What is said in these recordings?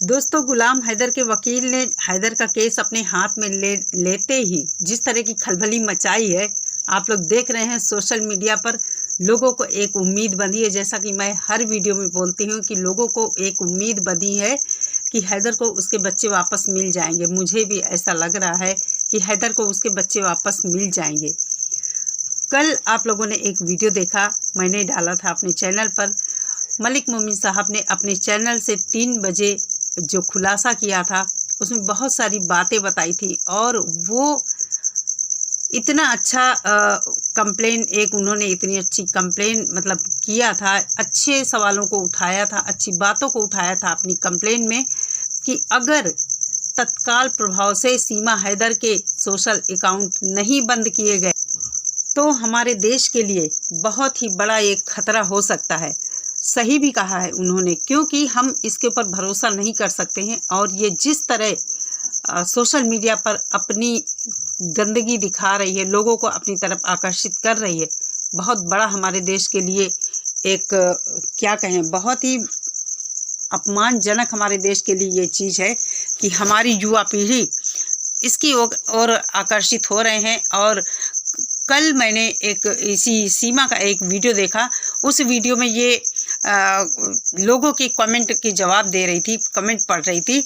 दोस्तों, गुलाम हैदर के वकील ने हैदर का केस अपने हाथ में लेते ही जिस तरह की खलबली मचाई है, आप लोग देख रहे हैं। सोशल मीडिया पर लोगों को एक उम्मीद बंधी है, जैसा कि मैं हर वीडियो में बोलती हूँ कि लोगों को एक उम्मीद बंधी है कि हैदर को उसके बच्चे वापस मिल जाएंगे। मुझे भी ऐसा लग रहा है कि हैदर को उसके बच्चे वापस मिल जाएंगे। कल आप लोगों ने एक वीडियो देखा, मैंने डाला था अपने चैनल पर। मलिक मोमिन साहब ने अपने चैनल से 3 बजे जो खुलासा किया था, उसमें बहुत सारी बातें बताई थी और वो इतना अच्छा कंप्लेन, एक उन्होंने इतनी अच्छी कंप्लेन मतलब किया था, अच्छे सवालों को उठाया था, अच्छी बातों को उठाया था अपनी कंप्लेन में कि अगर तत्काल प्रभाव से सीमा हैदर के सोशल अकाउंट नहीं बंद किए गए तो हमारे देश के लिए बहुत ही बड़ा एक खतरा हो सकता है। सही भी कहा है उन्होंने, क्योंकि हम इसके ऊपर भरोसा नहीं कर सकते हैं। और ये जिस तरह सोशल मीडिया पर अपनी गंदगी दिखा रही है, लोगों को अपनी तरफ आकर्षित कर रही है, बहुत बड़ा हमारे देश के लिए एक क्या कहें, बहुत ही अपमानजनक हमारे देश के लिए ये चीज़ है कि हमारी युवा पीढ़ी इसकी ओर आकर्षित हो रहे हैं। और कल मैंने एक इसी सीमा का एक वीडियो देखा, उस वीडियो में ये लोगों के कमेंट के जवाब दे रही थी, कमेंट पढ़ रही थी,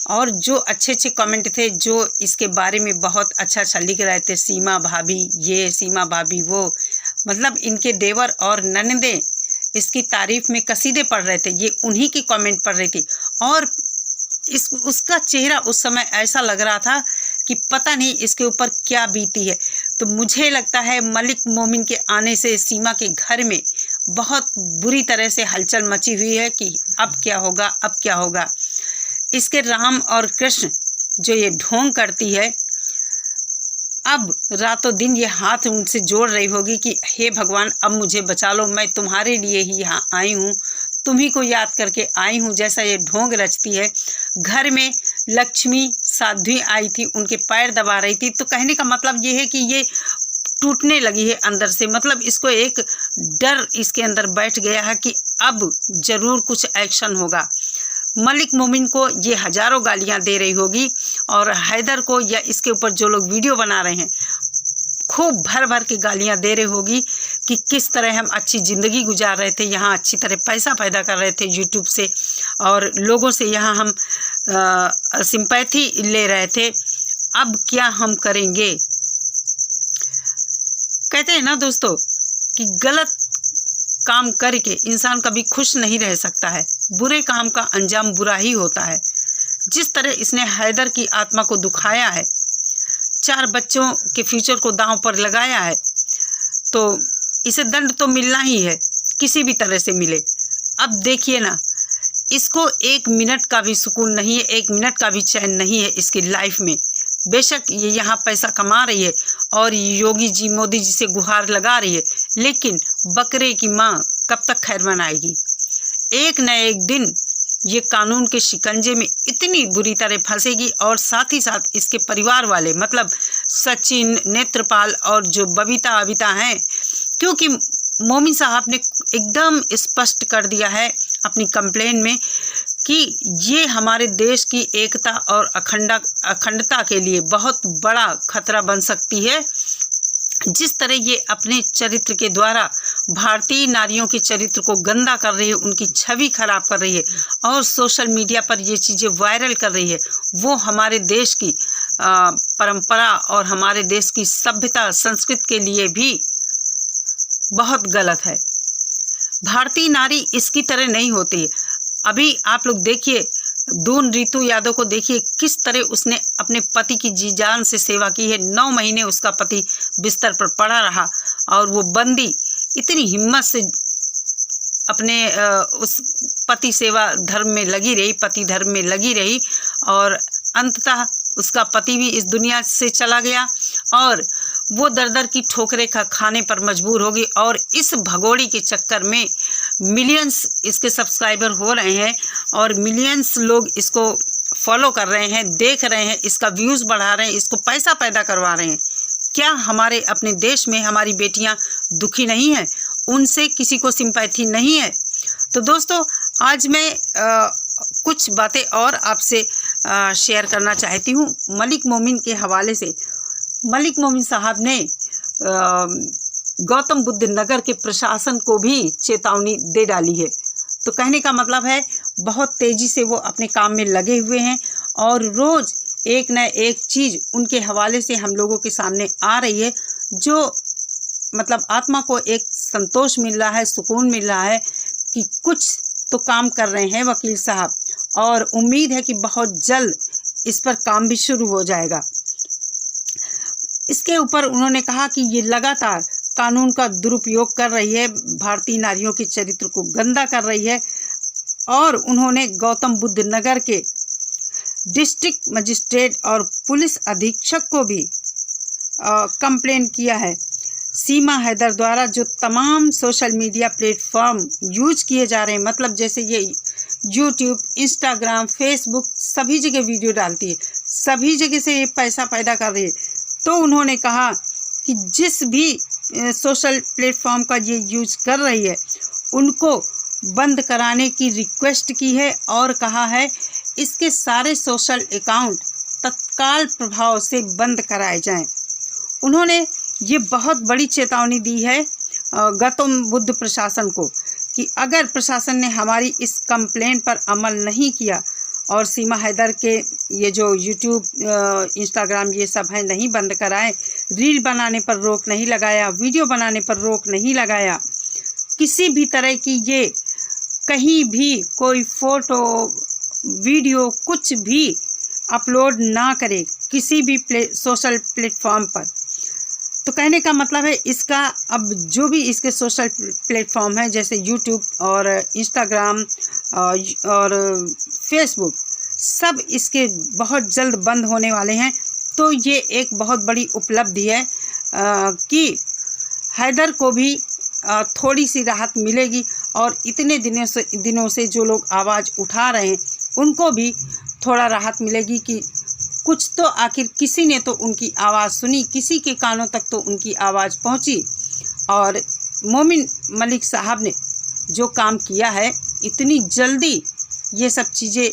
और जो अच्छे अच्छे कमेंट थे, जो इसके बारे में बहुत अच्छा लिख रहे थे, सीमा भाभी ये, सीमा भाभी वो, मतलब इनके देवर और ननदे इसकी तारीफ में कसीदे पढ़ रहे थे, ये उन्हीं की कमेंट पढ़ रही थी। और उसका चेहरा उस समय ऐसा लग रहा था कि पता नहीं इसके ऊपर क्या बीती है। तो मुझे लगता है मलिक मोमिन के आने से सीमा के घर में बहुत बुरी तरह से हलचल मची हुई है कि अब क्या होगा, अब क्या होगा। इसके राम और कृष्ण जो ये ढोंग करती है, अब रातों दिन ये हाथ उनसे जोड़ रही होगी कि हे भगवान, अब मुझे बचा लो, मैं तुम्हारे लिए ही यहाँ आई हूँ, तुम्ही को याद करके आई हूँ, जैसा ये ढोंग रचती है। घर में लक्ष्मी साध्वी आई थी, उनके पैर दबा रही थी, तो कहने का मतलब ये है कि ये टूटने लगी है अंदर से, मतलब इसको एक डर इसके अंदर बैठ गया है कि अब ज़रूर कुछ एक्शन होगा। मलिक मोमिन को ये हज़ारों गालियां दे रही होगी और हैदर को या इसके ऊपर जो लोग वीडियो बना रहे हैं खूब भर भर के गालियां दे रही होगी कि किस तरह हम अच्छी ज़िंदगी गुजार रहे थे, यहाँ अच्छी तरह पैसा पैदा कर रहे थे यूट्यूब से, और लोगों से यहाँ हम सिंपैथी ले रहे थे, अब क्या हम करेंगे। कहते हैं ना दोस्तों कि गलत काम करके इंसान कभी खुश नहीं रह सकता है, बुरे काम का अंजाम बुरा ही होता है। जिस तरह इसने हैदर की आत्मा को दुखाया है, 4 बच्चों के फ्यूचर को दांव पर लगाया है, तो इसे दंड तो मिलना ही है, किसी भी तरह से मिले। अब देखिए ना, इसको 1 मिनट का भी सुकून नहीं है, 1 मिनट का भी चैन नहीं है इसकी लाइफ में। बेशक ये यहाँ पैसा कमा रही है और योगी जी, मोदी जी से गुहार लगा रही है, लेकिन बकरे की माँ कब तक खैर मनाएगी। एक न एक दिन ये कानून के शिकंजे में इतनी बुरी तरह फंसेगी, और साथ ही साथ इसके परिवार वाले, मतलब सचिन, नेत्रपाल और जो बबीता हैं, क्योंकि मोमिन साहब ने एकदम स्पष्ट कर दिया है अपनी कंप्लेन में कि ये हमारे देश की एकता और अखंडता के लिए बहुत बड़ा खतरा बन सकती है। जिस तरह ये अपने चरित्र के द्वारा भारतीय नारियों के चरित्र को गंदा कर रही है, उनकी छवि खराब कर रही है और सोशल मीडिया पर ये चीज़ें वायरल कर रही है, वो हमारे देश की परंपरा और हमारे देश की सभ्यता संस्कृति के लिए भी बहुत गलत है। भारतीय नारी इसकी तरह नहीं होती। अभी आप लोग देखिए, दून ऋतु यादव को देखिए, किस तरह उसने अपने पति की जी जान से सेवा की है। 9 महीने उसका पति बिस्तर पर पड़ा रहा और वो बंदी इतनी हिम्मत से अपने उस पति सेवा धर्म में लगी रही, पति धर्म में लगी रही, और अंततः उसका पति भी इस दुनिया से चला गया और वो दर की ठोकरें खाने पर मजबूर होगी। और इस भगोड़ी के चक्कर में मिलियंस इसके सब्सक्राइबर हो रहे हैं और मिलियंस लोग इसको फॉलो कर रहे हैं, देख रहे हैं, इसका व्यूज़ बढ़ा रहे हैं, इसको पैसा पैदा करवा रहे हैं। क्या हमारे अपने देश में हमारी बेटियां दुखी नहीं हैं? उनसे किसी को सिंपैथी नहीं है? तो दोस्तों, आज मैं कुछ बातें और आपसे शेयर करना चाहती हूँ मलिक मोमिन के हवाले से। मलिक मोमिन साहब ने गौतम बुद्ध नगर के प्रशासन को भी चेतावनी दे डाली है। तो कहने का मतलब है बहुत तेज़ी से वो अपने काम में लगे हुए हैं और रोज़ एक न एक चीज़ उनके हवाले से हम लोगों के सामने आ रही है, जो मतलब आत्मा को एक संतोष मिल रहा है, सुकून मिल रहा है कि कुछ तो काम कर रहे हैं वकील साहब, और उम्मीद है कि बहुत जल्द इस पर काम भी शुरू हो जाएगा। इसके ऊपर उन्होंने कहा कि ये लगातार कानून का दुरुपयोग कर रही है, भारतीय नारियों के चरित्र को गंदा कर रही है, और उन्होंने गौतम बुद्ध नगर के डिस्ट्रिक्ट मजिस्ट्रेट और पुलिस अधीक्षक को भी कंप्लेन किया है। सीमा हैदर द्वारा जो तमाम सोशल मीडिया प्लेटफॉर्म यूज किए जा रहे हैं, मतलब जैसे ये यूट्यूब, इंस्टाग्राम, फेसबुक, सभी जगह वीडियो डालती है, सभी जगह से ये पैसा पैदा कर रही है। तो उन्होंने कहा कि जिस भी सोशल प्लेटफॉर्म का ये यूज कर रही है उनको बंद कराने की रिक्वेस्ट की है और कहा है इसके सारे सोशल अकाउंट तत्काल प्रभाव से बंद कराए जाएं। उन्होंने ये बहुत बड़ी चेतावनी दी है गौतम बुद्ध प्रशासन को कि अगर प्रशासन ने हमारी इस कंप्लेन पर अमल नहीं किया और सीमा हैदर के ये जो यूट्यूब, इंस्टाग्राम ये सब है नहीं बंद कराए, रील बनाने पर रोक नहीं लगाया, वीडियो बनाने पर रोक नहीं लगाया, किसी भी तरह की ये कहीं भी कोई फ़ोटो, वीडियो कुछ भी अपलोड ना करे किसी भी सोशल प्लेटफॉर्म पर। तो कहने का मतलब है इसका अब जो भी इसके सोशल प्लेटफॉर्म हैं जैसे यूट्यूब और इंस्टाग्राम और फेसबुक, सब इसके बहुत जल्द बंद होने वाले हैं। तो ये एक बहुत बड़ी उपलब्धि है कि हैदर को भी थोड़ी सी राहत मिलेगी और इतने दिनों से जो लोग आवाज़ उठा रहे हैं उनको भी थोड़ा राहत मिलेगी कि कुछ तो आखिर किसी ने तो उनकी आवाज़ सुनी, किसी के कानों तक तो उनकी आवाज़ पहुंची। और मोमिन मलिक साहब ने जो काम किया है, इतनी जल्दी ये सब चीज़ें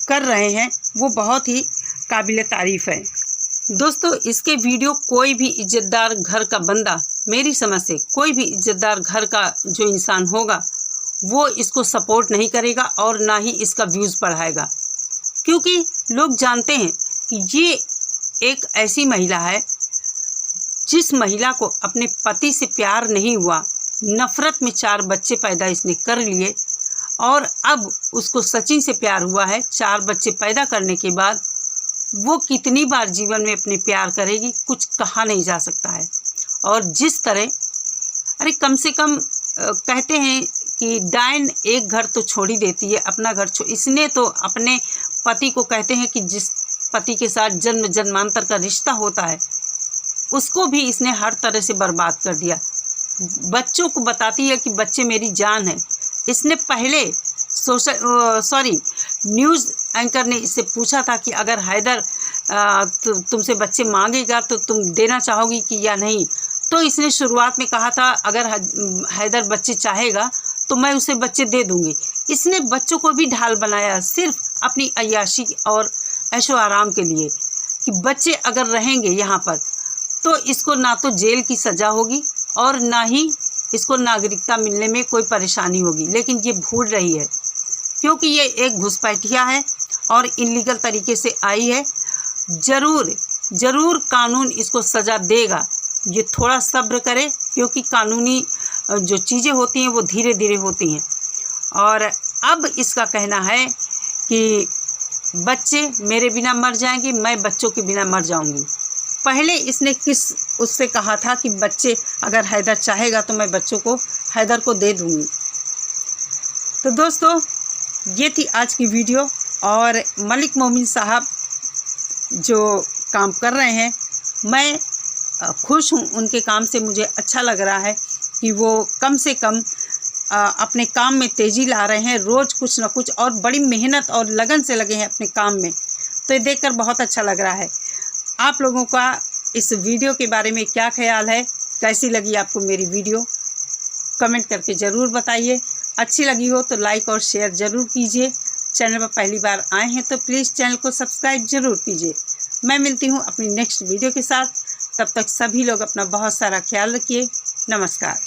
कर रहे हैं, वो बहुत ही काबिल तारीफ़ है। दोस्तों, इसके वीडियो कोई भी इज्जतदार घर का बंदा, मेरी समझ से कोई भी इज्जतदार घर का जो इंसान होगा वो इसको सपोर्ट नहीं करेगा और ना ही इसका व्यूज़ बढ़ाएगा, क्योंकि लोग जानते हैं कि ये एक ऐसी महिला है जिस महिला को अपने पति से प्यार नहीं हुआ, नफ़रत में 4 बच्चे पैदा इसने कर लिए और अब उसको सचिन से प्यार हुआ है। 4 बच्चे पैदा करने के बाद वो कितनी बार जीवन में अपने प्यार करेगी, कुछ कहा नहीं जा सकता है। और जिस तरह अरे कम से कम कहते हैं कि डायन एक घर तो छोड़ ही देती है, अपना घर इसने तो अपने पति को कहते हैं कि जिस पति के साथ जन्म जन्मांतर का रिश्ता होता है उसको भी इसने हर तरह से बर्बाद कर दिया। बच्चों को बताती है कि बच्चे मेरी जान है। इसने पहले न्यूज़ एंकर ने इससे पूछा था कि अगर हैदर तुमसे बच्चे मांगेगा तो तुम देना चाहोगी कि या नहीं। तो इसने शुरुआत में कहा था अगर हैदर बच्चे चाहेगा तो मैं उसे बच्चे दे दूंगी। इसने बच्चों को भी ढाल बनाया सिर्फ अपनी अय्याशी और ऐशो आराम के लिए कि बच्चे अगर रहेंगे यहाँ पर तो इसको ना तो जेल की सज़ा होगी और ना ही इसको नागरिकता मिलने में कोई परेशानी होगी। लेकिन ये भूल रही है क्योंकि ये एक घुसपैठिया है और इलीगल तरीके से आई है। ज़रूर कानून इसको सज़ा देगा। ये थोड़ा सब्र करे क्योंकि कानूनी जो चीज़ें होती हैं वो धीरे धीरे होती हैं। और अब इसका कहना है कि बच्चे मेरे बिना मर जाएंगे, मैं बच्चों के बिना मर जाऊंगी। पहले इसने उससे कहा था कि बच्चे अगर हैदर चाहेगा तो मैं बच्चों को हैदर को दे दूंगी। तो दोस्तों, ये थी आज की वीडियो। और मलिक मोमिन साहब जो काम कर रहे हैं, मैं खुश हूँ उनके काम से। मुझे अच्छा लग रहा है कि वो कम से कम अपने काम में तेज़ी ला रहे हैं, रोज़ कुछ ना कुछ, और बड़ी मेहनत और लगन से लगे हैं अपने काम में। तो ये देखकर बहुत अच्छा लग रहा है। आप लोगों का इस वीडियो के बारे में क्या ख्याल है, कैसी लगी आपको मेरी वीडियो, कमेंट करके ज़रूर बताइए। अच्छी लगी हो तो लाइक और शेयर ज़रूर कीजिए। चैनल पर पहली बार आए हैं तो प्लीज़ चैनल को सब्सक्राइब जरूर कीजिए। मैं मिलती हूँ अपनी नेक्स्ट वीडियो के साथ। तब तक सभी लोग अपना बहुत सारा ख्याल रखिए। नमस्कार।